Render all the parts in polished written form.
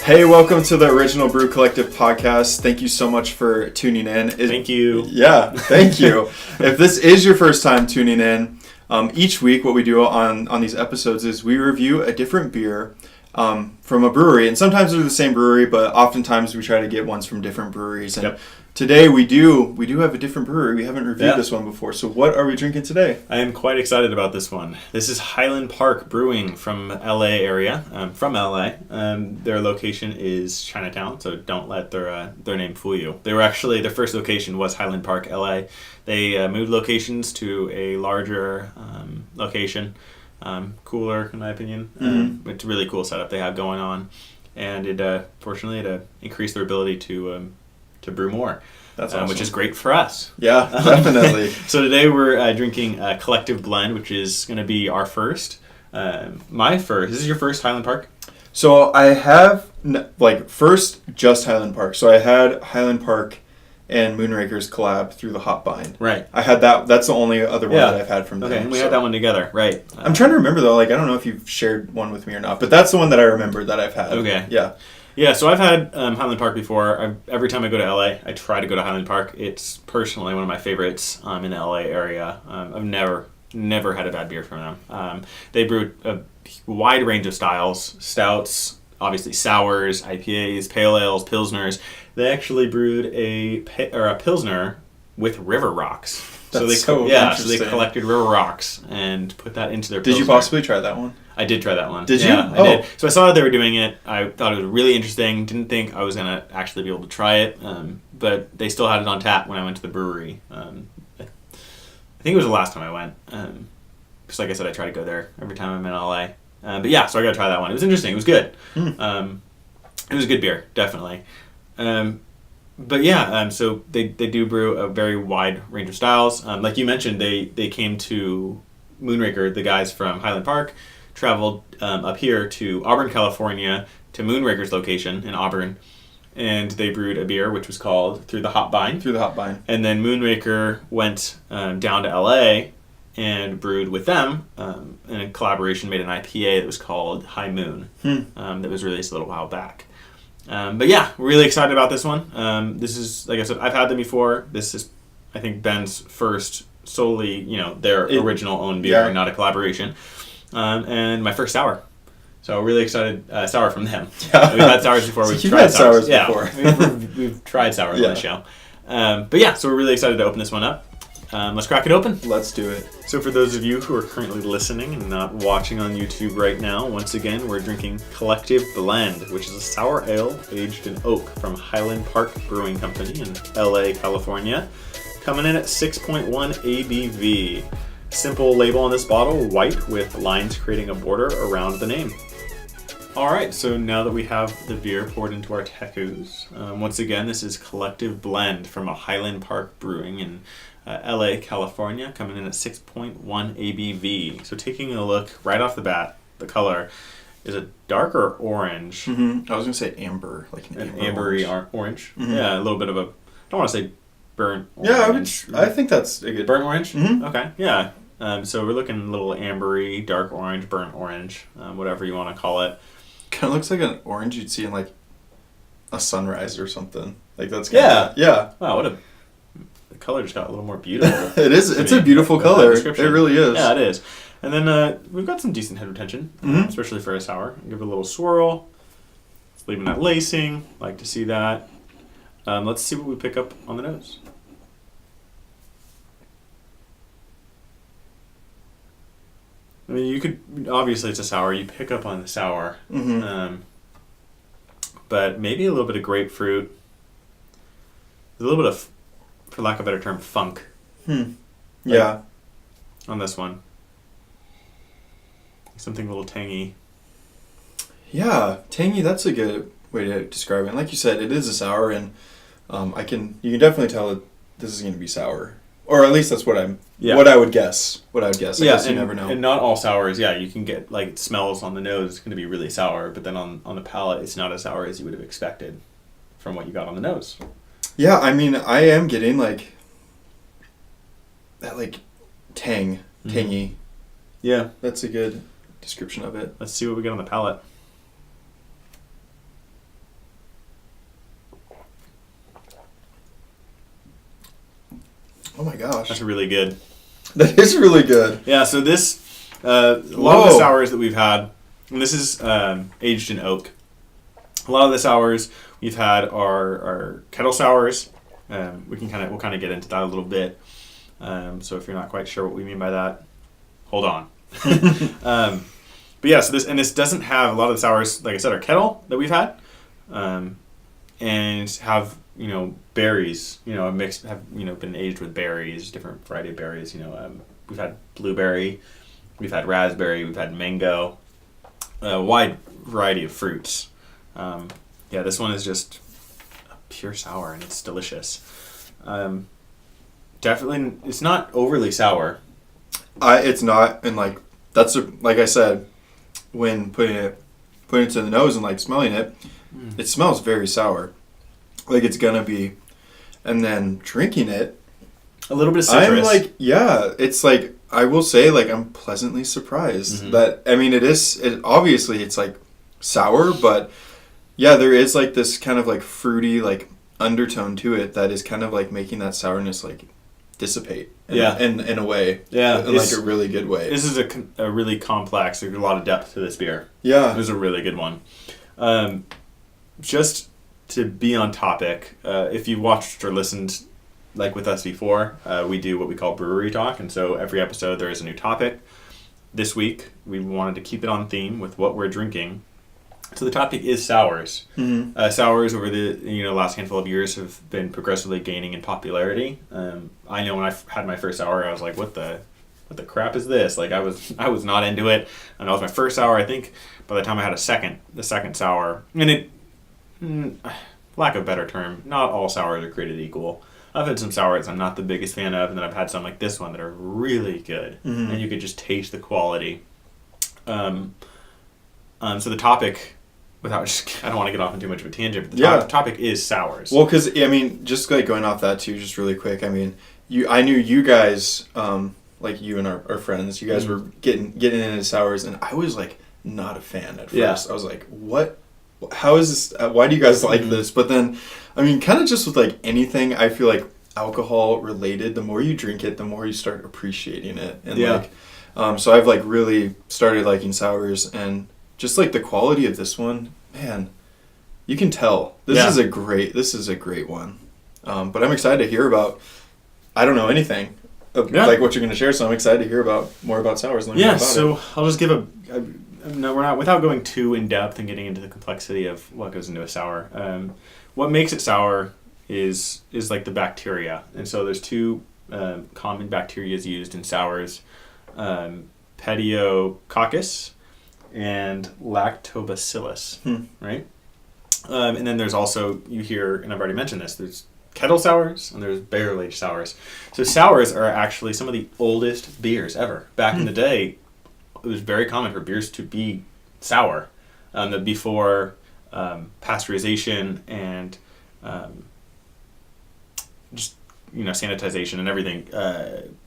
Hey, welcome to the Original Brew Collective podcast. Thank you so much for tuning in. Thank you. Yeah, thank you. If this is your first time tuning in, each week what we do on these episodes is we review a different beer from a brewery. And sometimes they're the same brewery, but oftentimes we try to get ones from different breweries. And today we do have a different brewery. We haven't reviewed this one before. So what are we drinking today? I am quite excited about this one. This is Highland Park Brewing from LA area. From LA. Their location is Chinatown, so don't let their name fool you. They were actually, their first location was Highland Park, LA. They moved locations to a larger location. Cooler, in my opinion. It's a really cool setup they have going on. And fortunately, it increased their ability to brew more. That's awesome. Which is great for us. Yeah, definitely. So today we're drinking a Collective Blend, which is going to be our first. My first. This is your first Highland Park? So I have, first just Highland Park. So I had Highland Park and Moonraker's collab through the Hop Bind. Right. I had that. That's the only other one that I've had from them. Okay, and we had that one together. Right. I'm trying to remember, though. I don't know if you've shared one with me or not, but that's the one that I remember that I've had. Okay. Yeah. Yeah, so I've had Highland Park before. Every time I go to LA, I try to go to Highland Park. It's personally one of my favorites in the LA area. I've never had a bad beer from them. They brew a wide range of styles, stouts, obviously sours, IPAs, pale ales, pilsners. They actually brewed a pilsner with river rocks. So they collected river rocks and put that into their pilsner. Did you possibly try that one? I did try that one. Did you? Yeah, I did. So I saw that they were doing it. I thought it was really interesting. Didn't think I was going to actually be able to try it. But they still had it on tap when I went to the brewery. I think it was the last time I went. Because like I said, I try to go there every time I'm in LA. But yeah, so I got to try that one. It was interesting. It was good. It was a good beer, definitely. But yeah, so they do brew a very wide range of styles. Like you mentioned, they came to Moonraker, the guys from Highland Park, traveled up here to Auburn, California, to Moonraker's location in Auburn, and they brewed a beer which was called Through the Hop Bind. Through the Hop Bind. And then Moonraker went down to LA and brewed with them, in a collaboration, made an IPA that was called High Moon, that was released a little while back. But yeah, we're really excited about this one. This is, like I said, I've had them before. This is, I think, Ben's first solely, their original own beer, not a collaboration. And my first sour. So really excited, sour from them. Yeah. We've had sours before. We've tried sours before. We've tried sours on the show. But yeah, so we're really excited to open this one up. Let's crack it open. Let's do it. So for those of you who are currently listening and not watching on YouTube right now, once again, we're drinking Collective Blend, which is a sour ale aged in oak from Highland Park Brewing Company in LA, California. Coming in at 6.1 ABV. Simple label on this bottle, white with lines creating a border around the name. Alright, so now that we have the beer poured into our Tekus, once again, this is Collective Blend from a Highland Park Brewing in LA, California, coming in at 6.1 ABV. So taking a look right off the bat, the color is a darker orange. I was going to say amber, like an ambery orange. Yeah, a little bit of a, I don't want to say burnt orange. Yeah, I think that's a good... Burnt orange? Okay, yeah. So we're looking a little ambery, dark orange, burnt orange, whatever you want to call it. Kind of looks like an orange you'd see in like a sunrise or something. Like that's yeah. Wow, the color just got a little more beautiful. It is. It's a beautiful color. It really is. Yeah, it is. And then we've got some decent head retention, especially for a sour. Give it a little swirl. It's leaving that lacing. Like to see that. Let's see what we pick up on the nose. I mean, you could, obviously it's a sour, you pick up on the sour, but maybe a little bit of grapefruit, a little bit of, for lack of a better term, funk. Yeah. On this one. Something a little tangy. Yeah, tangy, that's a good way to describe it. And like you said, it is a sour, and you can definitely tell that this is going to be sour. Or at least that's what I would guess. I guess you never know. And not all sours, you can get, like, it smells on the nose, it's going to be really sour, but then on the palate, it's not as sour as you would have expected from what you got on the nose. Yeah, I mean, I am getting, like, that, like, tangy. Yeah. That's a good description of it. Let's see what we get on the palate. Oh my gosh. That's really good. That is really good. Yeah, so this, a lot of the sours that we've had, and this is aged in oak. A lot of the sours we've had are kettle sours. We'll kind of get into that a little bit. So if you're not quite sure what we mean by that, hold on. But yeah, so this doesn't have a lot of the sours, like I said, are kettle that we've had, and have berries. Have been aged with berries, different variety of berries. We've had blueberry, we've had raspberry, we've had mango, a wide variety of fruits. This one is just a pure sour, and it's delicious. Definitely, it's not overly sour. It's not, and like I said, when putting it to the nose and like smelling it, it smells very sour, like it's gonna be, and then drinking it, a little bit of citrus. I'm like, yeah, it's like I will say like I'm pleasantly surprised that obviously it's like sour, but yeah, there is like this kind of like fruity like undertone to it that is kind of like making that sourness like dissipate. In a way. Yeah. In like a really good way. This is a really complex. There's a lot of depth to this beer. Yeah. It was a really good one. Just to be on topic, if you watched or listened like with us before, we do what we call brewery talk, and so every episode there is a new topic. This week we wanted to keep it on theme with what we're drinking. So the topic is sours. Sours over the last handful of years have been progressively gaining in popularity. I know when I had my first sour, I was like, "What the crap is this?" Like I was not into it, and that was my first sour. I think by the time I had the second sour, and it, lack of a better term, not all sours are created equal. I've had some sours I'm not the biggest fan of, and then I've had some like this one that are really good, and you could just taste the quality. So the topic. I don't want to get off on too much of a tangent, but the topic is sours. Well, because, I mean, just like going off that too, just really quick, I mean, I knew you guys, like you and our friends, you guys were getting into sours, and I was like not a fan at first. I was like, what? How is this? Why do you guys like this? But then, I mean, kind of just with like anything, I feel like alcohol related, the more you drink it, the more you start appreciating it. And so I've like really started liking sours, and just like the quality of this one, man, you can tell this is a great one. But I'm excited to hear about. I don't know anything like what you're going to share, so I'm excited to hear more about sours. More about it. I'll just give without going too in depth and getting into the complexity of what goes into a sour. What makes it sour is like the bacteria, and so there's two common bacteria used in sours: Pediococcus and lactobacillus, right? And then there's also, you hear, and I've already mentioned this, there's kettle sours and there's barrel-aged sours. So sours are actually some of the oldest beers ever. Back in the day, it was very common for beers to be sour. Before pasteurization and just sanitization and everything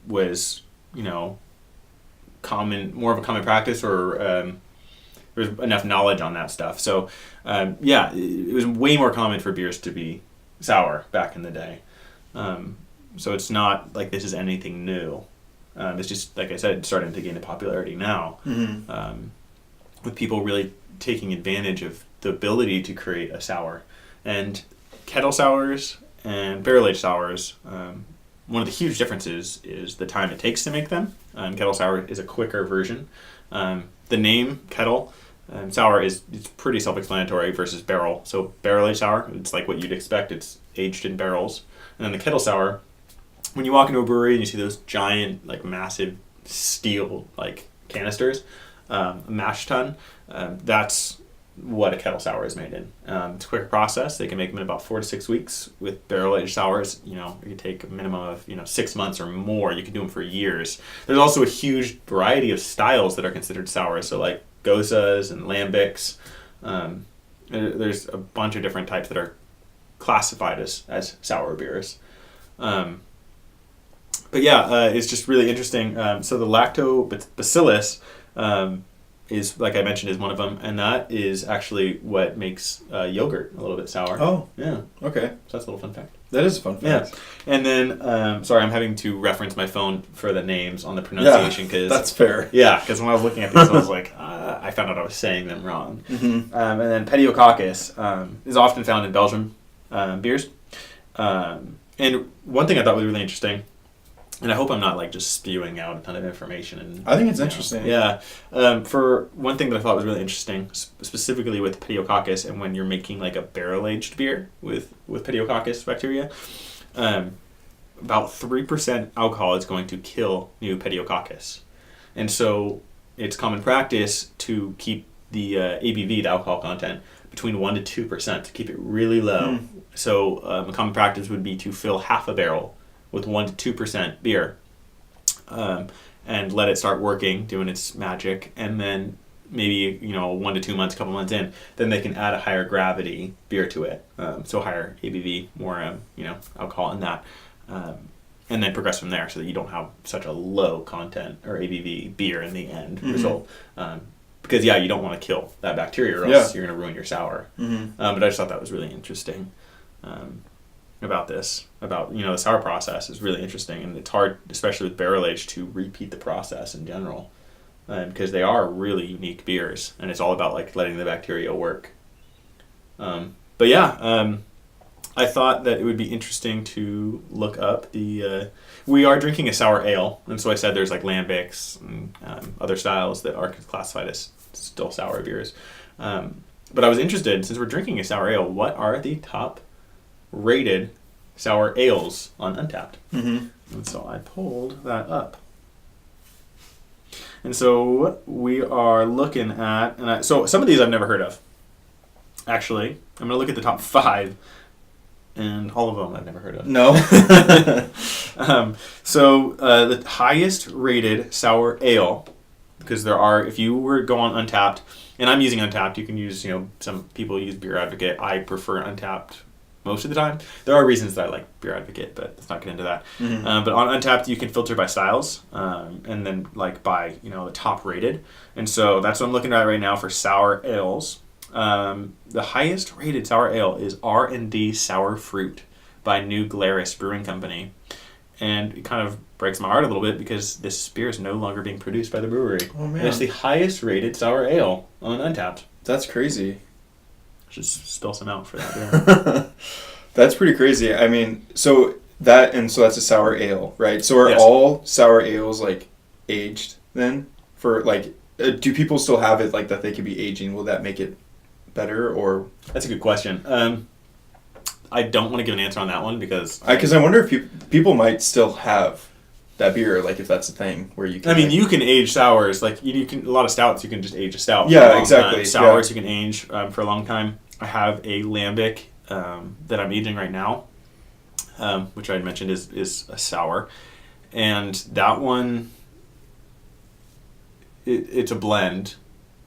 was more of a common practice, or there's enough knowledge on that stuff. So it was way more common for beers to be sour back in the day. So it's not like this is anything new. It's just, like I said, starting to gain a popularity now, with people really taking advantage of the ability to create a sour. And kettle sours and barrel-aged sours, one of the huge differences is the time it takes to make them. Kettle sour is a quicker version. The name kettle sour it's pretty self-explanatory versus barrel. So barrel-aged sour, it's like what you'd expect. It's aged in barrels. And then the kettle sour, when you walk into a brewery and you see those giant, like massive steel like canisters, a mash tun, that's what a kettle sour is made in. It's a quick process. They can make them in about 4 to 6 weeks. With barrel-aged sours, it can take a minimum of 6 months or more. You can do them for years. There's also a huge variety of styles that are considered sour. So like Gosas and Lambics. There's a bunch of different types that are classified as sour beers. It's just really interesting. So the lactobacillus is, like I mentioned, is one of them, and that is actually what makes yogurt a little bit sour. Oh, yeah. Okay. So that's a little fun fact. That is a fun fact. Yeah. And then, sorry, I'm having to reference my phone for the names on the pronunciation. Yeah, that's fair. Yeah, because when I was looking at these, I was like, I found out I was saying them wrong. Mm-hmm. And then Pediococcus is often found in Belgian beers. And one thing I thought was really interesting, and I hope I'm not like just spewing out a ton of information. And I think it's interesting. Yeah. For one thing that I thought was really interesting, specifically with Pediococcus, and when you're making like a barrel-aged beer with Pediococcus bacteria, about 3% alcohol is going to kill new Pediococcus. And so it's common practice to keep the ABV, the alcohol content, between 1% to 2%, to keep it really low. So a common practice would be to fill half a barrel with 1% to 2% beer, and let it start working, doing its magic, and then maybe 1 to 2 months, a couple months in, then they can add a higher gravity beer to it, so higher ABV, more alcohol in that, and then progress from there, so that you don't have such a low content or ABV beer in the end result. Because you don't want to kill that bacteria, or else you're going to ruin your sour. But I just thought that was really interesting. About the sour process is really interesting, and it's hard, especially with barrel age, to repeat the process in general, because they are really unique beers, and it's all about like letting the bacteria work. I thought that it would be interesting to look up the. We are drinking a sour ale, and so I said there's like lambics and other styles that are classified as still sour beers. But I was interested, since we're drinking a sour ale, what are the top rated sour ales on Untappd? And so I pulled that up. And so we are looking at, so some of these I've never heard of. Actually, I'm going to look at the top 5, and all of them I've never heard of. No. So the highest rated sour ale, because there are, if you were to go on Untappd, and I'm using Untappd, you can use, some people use Beer Advocate. I prefer Untappd most of the time. There are reasons that I like Beer Advocate, but let's not get into that. But on Untappd, you can filter by styles, and then like by the top rated. And so that's what I'm looking at right now for sour ales. The highest rated sour ale is R&D Sour Fruit by New Glarus Brewing Company, and it kind of breaks my heart a little bit because this beer is no longer being produced by the brewery. Oh man! And it's the highest rated sour ale on Untappd. That's crazy. Just spill some out for that beer. That's pretty crazy. I mean, so that's a sour ale, right? So are Yes. all sour ales like aged then? For like, do people still have it like that they could be aging? Will that make it better, or? That's a good question. I don't want to give an answer on that one because I wonder if people might still have that beer, like if that's a thing where you can. I mean, you can age sours, like you can. A lot of stouts, you can just age a stout. Yeah, for a long exactly. Time. Sours, you can age for a long time. I have a lambic that I'm aging right now, which I had mentioned is a sour, and that one. It's a blend,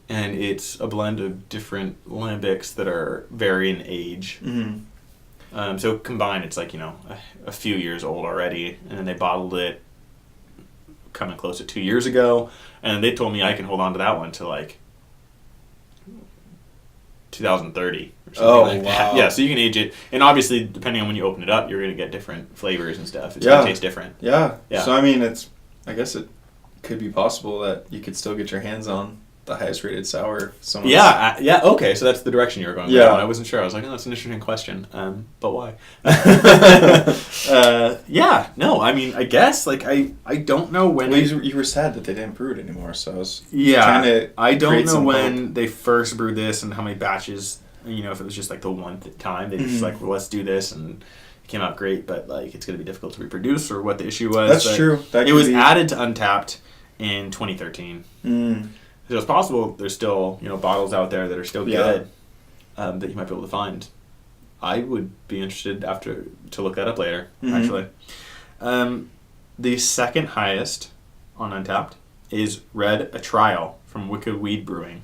and it's a blend of different lambics that are vary in age. So combined, it's like a few years old already, and then they bottled it coming close to 2 years ago, and they told me I can hold on to that one to like 2030 or something that. Wow. Yeah, so you can age it, and obviously depending on when you open it up, you're going to get different flavors and stuff. It's going to taste different. Yeah. Yeah. So I mean, I guess it could be possible that you could still get your hands on the highest rated sour. Yeah. Okay. So that's the direction you were going. Yeah. With. I wasn't sure. I was like, oh, that's an interesting question. But why? Yeah. No. I mean, I guess like I don't know when. Well, you were sad that they didn't brew it anymore, so I was trying to. I don't create know some when hope. they first brewed this and how many batches. If it was just like the one time they just like, well, let's do this, and it came out great, but like it's going to be difficult to reproduce, or what the issue was. That's but true. That it was added to Untappd in 2013. So it's possible there's still bottles out there that are still good that you might be able to find. I would be interested to look that up later. Actually, the second highest on Untappd is Red a Trial from Wicked Weed Brewing.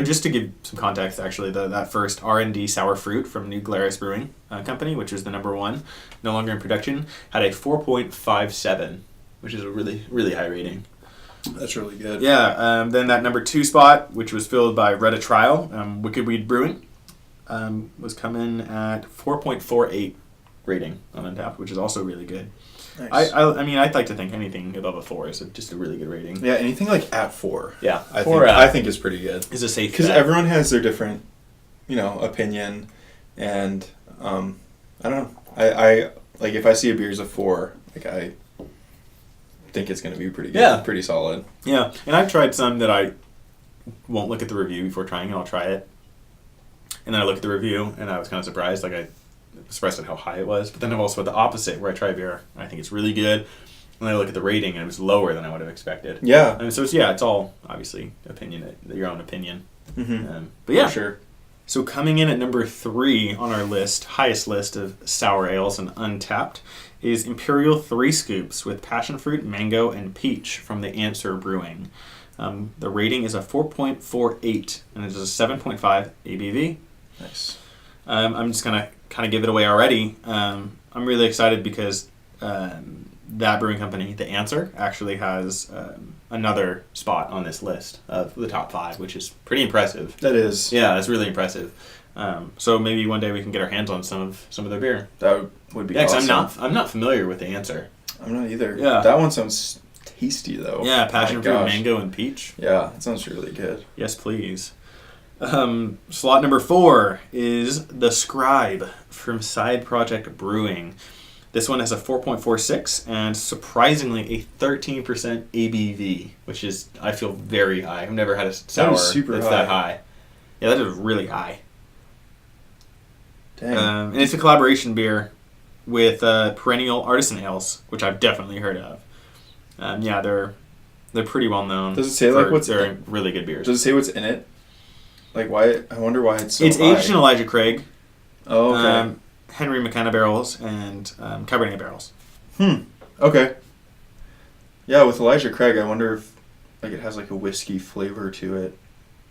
Just to give some context, actually, that first R&D Sour Fruit from New Glarus Brewing Company, which was the number one, no longer in production, had a 4.57, which is a really, really high rating. That's really good. Yeah. Then that number 2 spot, which was filled by Retta Trial, Wicked Weed Brewing, was coming at 4.48 rating on Untappd, which is also really good. Nice. I mean, I'd like to think anything above a 4 is just a really good rating. Yeah, anything like at 4. Yeah, I think is pretty good. Is a safe because bet. everyone has their different, opinion, and I don't know. I like if I see a beer as a 4, like I think it's going to be pretty good. Yeah, pretty solid. Yeah, and I've tried some that I won't look at the review before trying it. I'll try it, and then I look at the review, and I was kind of surprised. Like I was surprised at how high it was. But then I've also had the opposite, where I try a beer, and I think it's really good, and I look at the rating, and it was lower than I would have expected. Yeah. And so it's all obviously your own opinion. Mm-hmm. But yeah, for sure. So coming in at number 3 on our highest list of sour ales and Untappd, is Imperial 3 Scoops with passion fruit, mango, and peach from the Answer Brewing. The rating is a 4.48, and it is a 7.5 ABV. Nice. I'm just going to kind of give it away already. I'm really excited because that brewing company, The Answer, actually has another spot on this list of the top 5, which is pretty impressive. That is. Yeah, that's really impressive. So maybe one day we can get our hands on some of their beer. That would be awesome. awesome. I'm not familiar with The Answer. I'm not either. Yeah. That one sounds tasty though. Yeah, passion fruit, gosh. mango, and peach. Yeah, that sounds really good. Yes, please. Slot number 4 is The Scribe from Side Project Brewing. This one has a 4.46 and surprisingly a 13% ABV, which is, I feel, very high. I've never had a sour that's that high. Yeah, that is really high. Dang. And it's a collaboration beer with Perennial Artisan Ales, which I've definitely heard of. Yeah, they're pretty well known. Does it say like what's they're really good beers? Does it say what's in it? Like why? I wonder why it's so It's high. aged in Elijah Craig, Oh, okay. Henry McKenna barrels, and Cabernet barrels. Okay. Yeah, with Elijah Craig, I wonder if like it has like a whiskey flavor to it,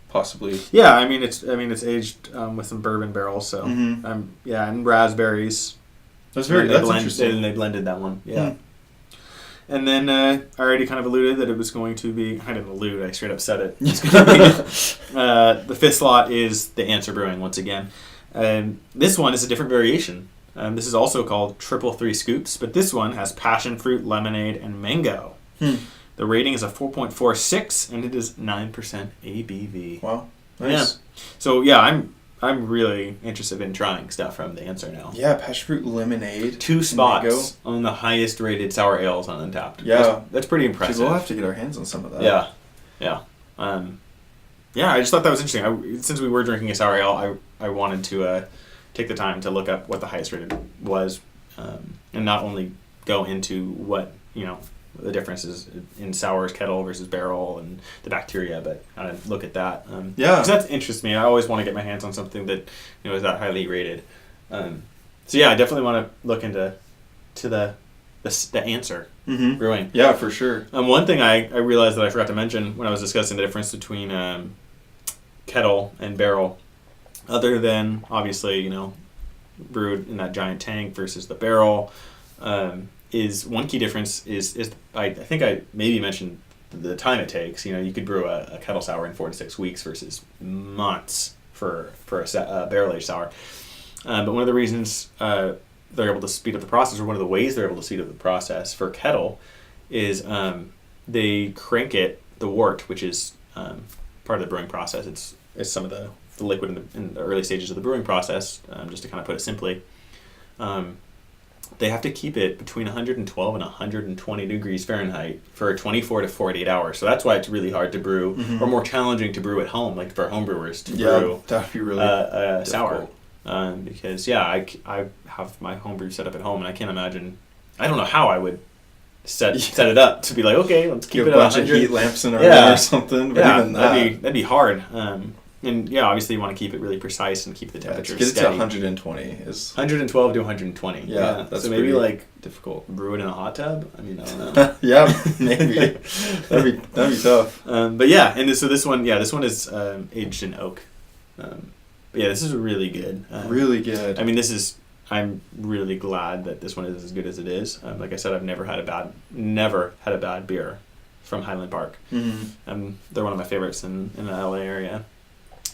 possibly. Yeah, I mean it's aged with some bourbon barrels, so Mhm. yeah, and raspberries. That's Interesting. interesting. They blended that one. Yeah. And then I already kind of alluded that it was going to be. I didn't allude. I straight up said it. It's going to be the 5th slot is The Answer Brewing once again. This one is a different variation. This is also called Triple 3 Scoops, but this one has passion fruit, lemonade, and mango. The rating is a 4.46, and it is 9% ABV. Wow, nice. Yeah. So yeah, I'm really interested in trying stuff from The Answer now. Yeah, passion fruit lemonade. 2 spots mango. on the highest rated sour ales on Untappd. Yeah, that's pretty impressive. We'll have to get our hands on some of that. Yeah. Yeah, I just thought that was interesting. Since we were drinking a sour ale, I wanted to take the time to look up what the highest rated was, and not only go into what the differences in sours, kettle versus barrel, and the bacteria, but kind of look at that. Yeah, because that interests me. I always want to get my hands on something that is that highly rated. So yeah, I definitely want to look into the Answer Brewing. Yeah, for sure. One thing I realized that I forgot to mention when I was discussing the difference between kettle and barrel, other than obviously brewed in that giant tank versus the barrel, is one key difference is I think I maybe mentioned the time it takes. You could brew a kettle sour in 4 to 6 weeks versus months for a barrel aged sour. But one of the reasons they're able to speed up the process, or one of the ways they're able to speed up the process for kettle, is they crank the wort, which is part of the brewing process. It's some of the liquid in the early stages of the brewing process, just to kind of put it simply. They have to keep it between 112 and 120 degrees Fahrenheit for 24 to 48 hours. So that's why it's really hard to brew, or more challenging to brew at home, like for home brewers to brew that would be really sour. Because I have my homebrew set up at home, and I can't imagine. I don't know how I would set it up to be like, okay, let's keep it a bunch at of 100. heat lamps in our room or something. But even that'd be hard. And yeah, obviously you want to keep it really precise and keep the temperature get steady. It to 120 is 112 to 120. Yeah, that's so maybe like difficult. Brew it in a hot tub. I mean, I don't know. Yeah, maybe that'd be tough. But yeah, and so this one is aged in oak. But yeah, this is really good. Really good. I mean, I'm really glad that this one is as good as it is. Like I said, I've never had a bad beer from Highland Park. Mm-hmm. They're one of my favorites in the LA area.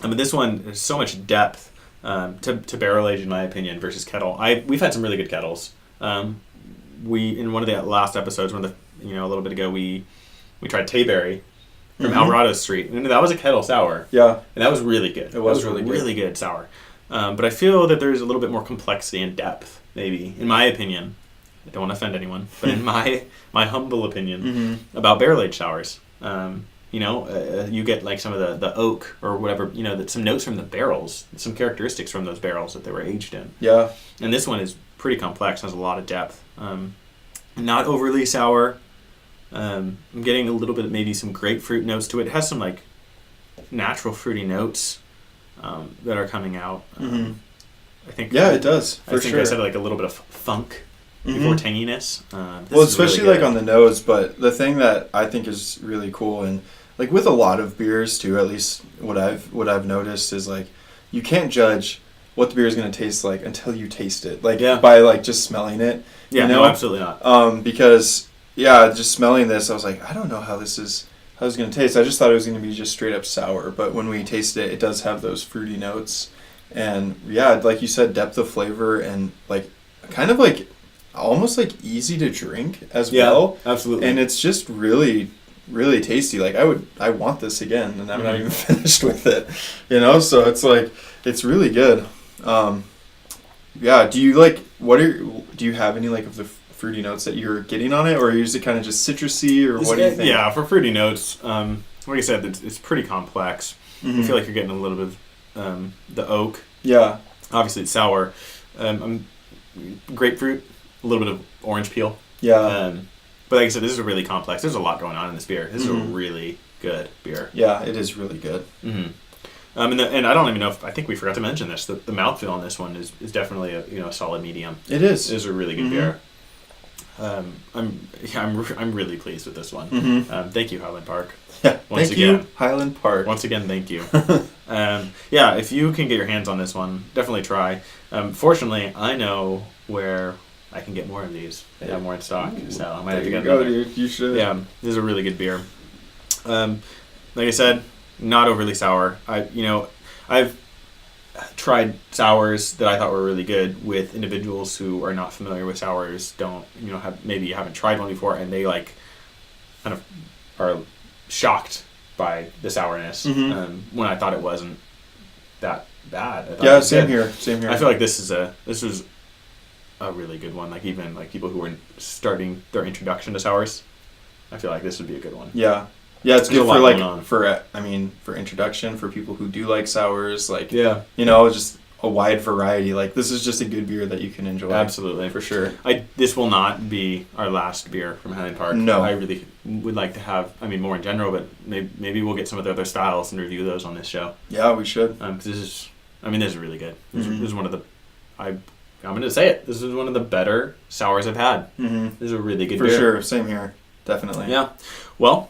But this one, there's so much depth to barrel age, in my opinion, versus kettle. We've had some really good kettles. We in one of the last episodes, a little bit ago, we tried Tayberry from Alvarado Street, and that was a kettle sour. Yeah, and that was really good. It was really good sour. But I feel that there's a little bit more complexity and depth, maybe, in my opinion. I don't want to offend anyone, but in my humble opinion, about barrel aged sours. You get like some of the oak or whatever, some notes from the barrels, some characteristics from those barrels that they were aged in. Yeah. And this one is pretty complex, has a lot of depth. Not overly sour. I'm getting a little bit, maybe some grapefruit notes to it. It has some like natural fruity notes that are coming out. I think. Yeah, it does. I think I said like a little bit of funk before tanginess. Well, especially really like on the nose. But the thing that I think is really cool, and like with a lot of beers too, at least what I've noticed is like you can't judge what the beer is going to taste like until you taste it. Like by like just smelling it. Yeah, no, absolutely not. Because just smelling this, I was like, I don't know how it's going to taste. I just thought it was going to be just straight up sour, but when we taste it, it does have those fruity notes, and like you said, depth of flavor, and like kind of like almost like easy to drink as well. Absolutely. And it's just really, really tasty. Like I want this again, and I'm not even finished with it. So it's like it's really good. Do you like do you have any like of the fruity notes that you're getting on it, or is it kind of just citrusy, or what do you think? Yeah, for fruity notes, like I said, it's pretty complex. I feel like you're getting a little bit of the oak. Yeah. Obviously, it's sour. Grapefruit, a little bit of orange peel. Yeah. But like I said, this is really complex. There's a lot going on in this beer. This is a really good beer. Yeah, it is really good. And I don't even know I think we forgot to mention this. The mouthfeel on this one is definitely a solid medium. It is. It is a really good beer. I'm really pleased with this one. Thank you, Highland Park. Yeah, thank you, Highland Park. Once again, thank you. If you can get your hands on this one, definitely try. Fortunately, I know where I can get more of these. They have more in stock, so I might have to get another. Dude. You should. Yeah, this is a really good beer. Like I said, not overly sour. I've tried sours that I thought were really good with individuals who are not familiar with sours, haven't tried one before, and they like kind of are shocked by the sourness when I thought it wasn't that bad. Same here. I feel like this was a really good one. Like even like people who were starting their introduction to sours, I feel like this would be a good one. Yeah, it's good for introduction for people who do like sours. Like just a wide variety. Like this is just a good beer that you can enjoy. Absolutely, for sure. This will not be our last beer from Highland Park. No, I really would like to have. more in general, but maybe we'll get some of the other styles and review those on this show. Yeah, we should. This is really good. This is one of the. I'm going to say it. This is one of the better sours I've had. This is a really good beer. For sure. Same here. Definitely. Yeah. Well,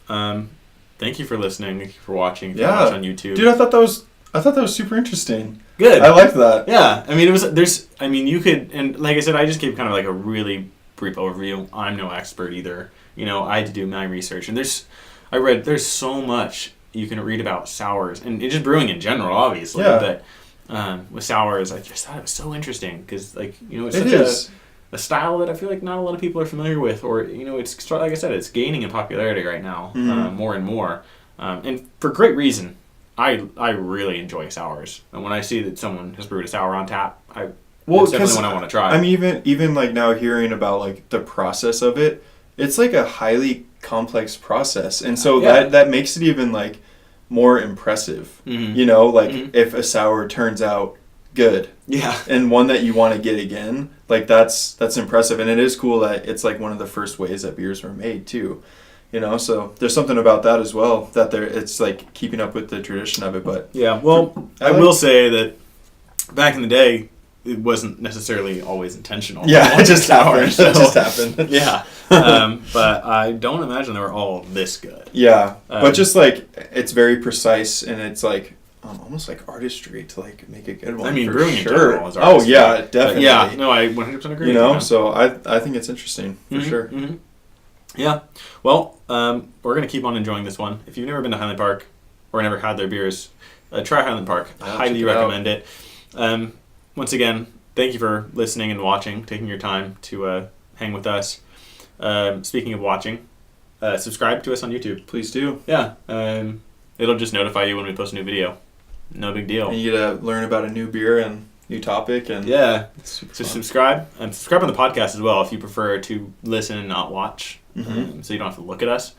thank you for listening. Thank you for watching. Watch on YouTube. Dude, I thought that was super interesting. Good. I liked that. Yeah. You could, and like I said, I just gave kind of like a really brief overview. I'm no expert either. I had to do my research, and there's so much you can read about sours and just brewing in general, obviously. Yeah. But with sours, I just thought it was so interesting because, it's such a style that I feel like not a lot of people are familiar with, or it's like I said, it's gaining in popularity right now, more and more, and for great reason. I really enjoy sours, and when I see that someone has brewed a sour on tap, it's definitely one I want to try. I'm even like now hearing about like the process of it. It's like a highly complex process, and so that makes it even like more impressive. If a sour turns out good, and one that you want to get again, like that's impressive, and it is cool that it's like one of the first ways that beers were made too. So there's something about that as well, that it's like keeping up with the tradition of it. But I will say that back in the day, it wasn't necessarily always intentional. Yeah, it just happened. It just happened. Yeah. But I don't imagine they were all this good. Yeah. But just like, it's very precise, and it's like almost like artistry to like make a good one. Brewing in sure. general is artistry. Oh, yeah, definitely. But I 100% agree with you. So I think it's interesting, for sure. Yeah. Well, we're going to keep on enjoying this one. If you've never been to Highland Park or never had their beers, try Highland Park. I highly recommend it. Once again, thank you for listening and watching, taking your time to hang with us. Speaking of watching, subscribe to us on YouTube. Please do. Yeah. It'll just notify you when we post a new video. No big deal. And you get to learn about a new beer and new topic. And yeah. So subscribe. Subscribe on the podcast as well if you prefer to listen and not watch. So you don't have to look at us.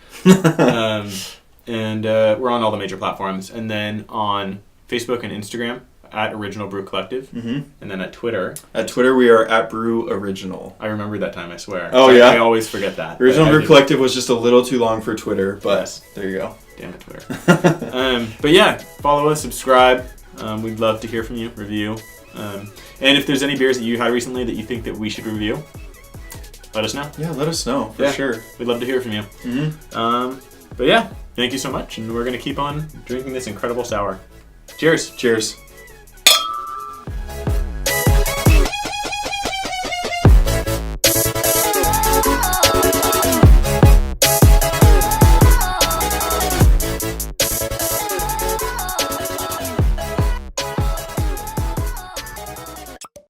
And we're on all the major platforms. And then on Facebook and Instagram at Original Brew Collective. And then at Twitter. At Twitter, we are at Brew Original. I remember that time, I swear. Oh, yeah? I always forget that. Original Brew Collective was just a little too long for Twitter, but there you go. Damn it, Twitter. But yeah, follow us, subscribe. We'd love to hear from you, review. And if there's any beers that you had recently that you think that we should review, let us know. Yeah, let us know, for sure. We'd love to hear from you. But yeah, thank you so much, and we're going to keep on drinking this incredible sour. Cheers. Cheers.